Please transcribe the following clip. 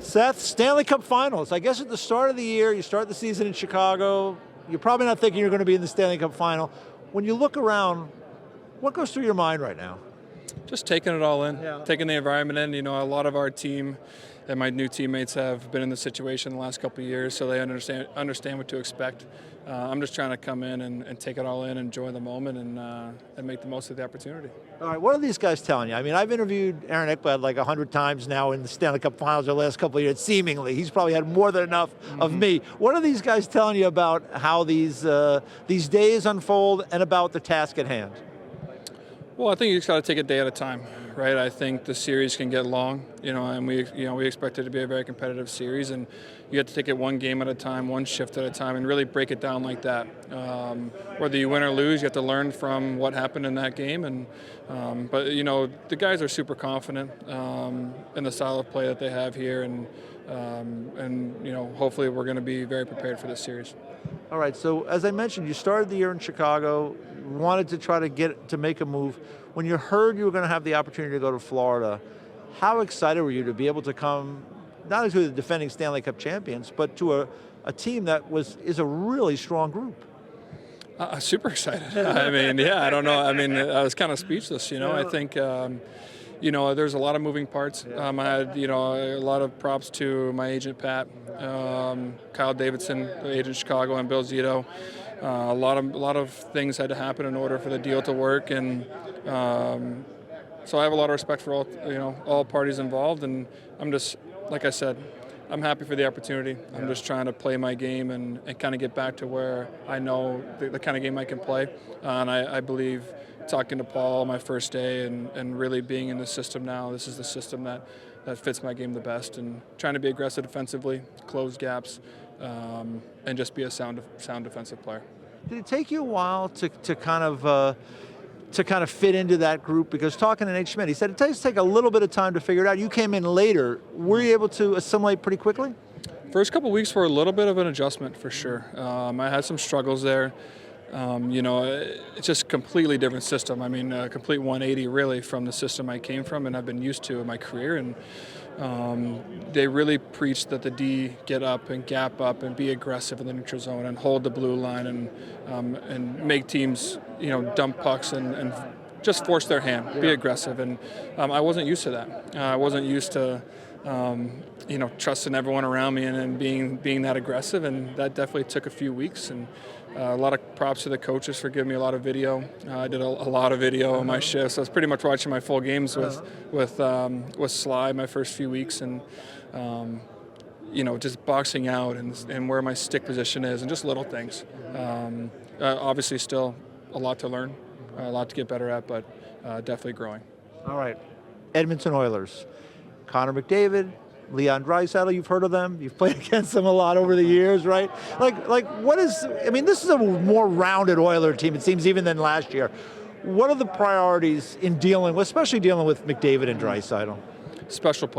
Seth, Stanley Cup Finals. I guess at the start of the year, you start the season in Chicago, you're probably not thinking you're going to be in the Stanley Cup Final. When you look around, what goes through your mind right now? Just taking it all in, taking the environment in. You know, a lot of our team and my new teammates have been in this situation the last couple of years, so they understand what to expect. I'm just trying to come in and take it all in, enjoy the moment, and make the most of the opportunity. All right, what are these guys telling you? I mean, I've interviewed Aaron Ekblad like 100 times now in the Stanley Cup Finals the last couple of years, seemingly. He's probably had more than enough of me. What are these guys telling you about how these days unfold and about the task at hand? Well, I think you just got to take it day at a time, right? I think the series can get long, and we expect it to be a very competitive series, and you have to take it one game at a time, one shift at a time, and really break it down like that. Whether you win or lose, you have to learn from what happened in that game, but the guys are super confident in the style of play that they have here, and hopefully we're going to be very prepared for this series. All right, so as I mentioned, you started the year in Chicago, wanted to try to make a move. When you heard you were going to have the opportunity to go to Florida, how excited were you to be able to come, not only to the defending Stanley Cup champions, but to a team that is a really strong group? Super excited. I mean, I don't know. I mean, I was kind of speechless, I think, there's a lot of moving parts. I had, a lot of props to my agent, Pat, Kyle Davidson, the agent in Chicago, and Bill Zito. A lot of things had to happen in order for the deal to work, and so I have a lot of respect for all parties involved, and I'm just, like I said, I'm happy for the opportunity. I'm just trying to play my game and kind of get back to where I know the kind of game I can play, and I believe talking to Paul my first day and really being in the system now, this is the system that fits my game the best, and trying to be aggressive defensively, close gaps, and just be a sound defensive player. Did it take you a while to kind of fit into that group? Because talking to Nate Schmidt, he said it does take a little bit of time to figure it out. You came in later. Were you able to assimilate pretty quickly? First couple of weeks were a little bit of an adjustment for sure. I had some struggles there. It's just a completely different system. I mean, a complete 180 really from the system I came from and I've been used to in my career. And they really preach that the D get up and gap up and be aggressive in the neutral zone and hold the blue line and make teams, dump pucks and just force their hand, be aggressive. And I wasn't used to that. I wasn't used to trusting everyone around me and being that aggressive, and that definitely took a few weeks. And a lot of props to the coaches for giving me a lot of video. I did a lot of video on my shift, so I was pretty much watching my full games with Sly my first few weeks, and just boxing out and where my stick position is, and just little things. Obviously, still a lot to learn, a lot to get better at, but definitely growing. All right, Edmonton Oilers. Connor McDavid, Leon Draisaitl, you've heard of them. You've played against them a lot over the years, right? This is a more rounded Oiler team, it seems, even than last year. What are the priorities in especially dealing with McDavid and Draisaitl? Special players.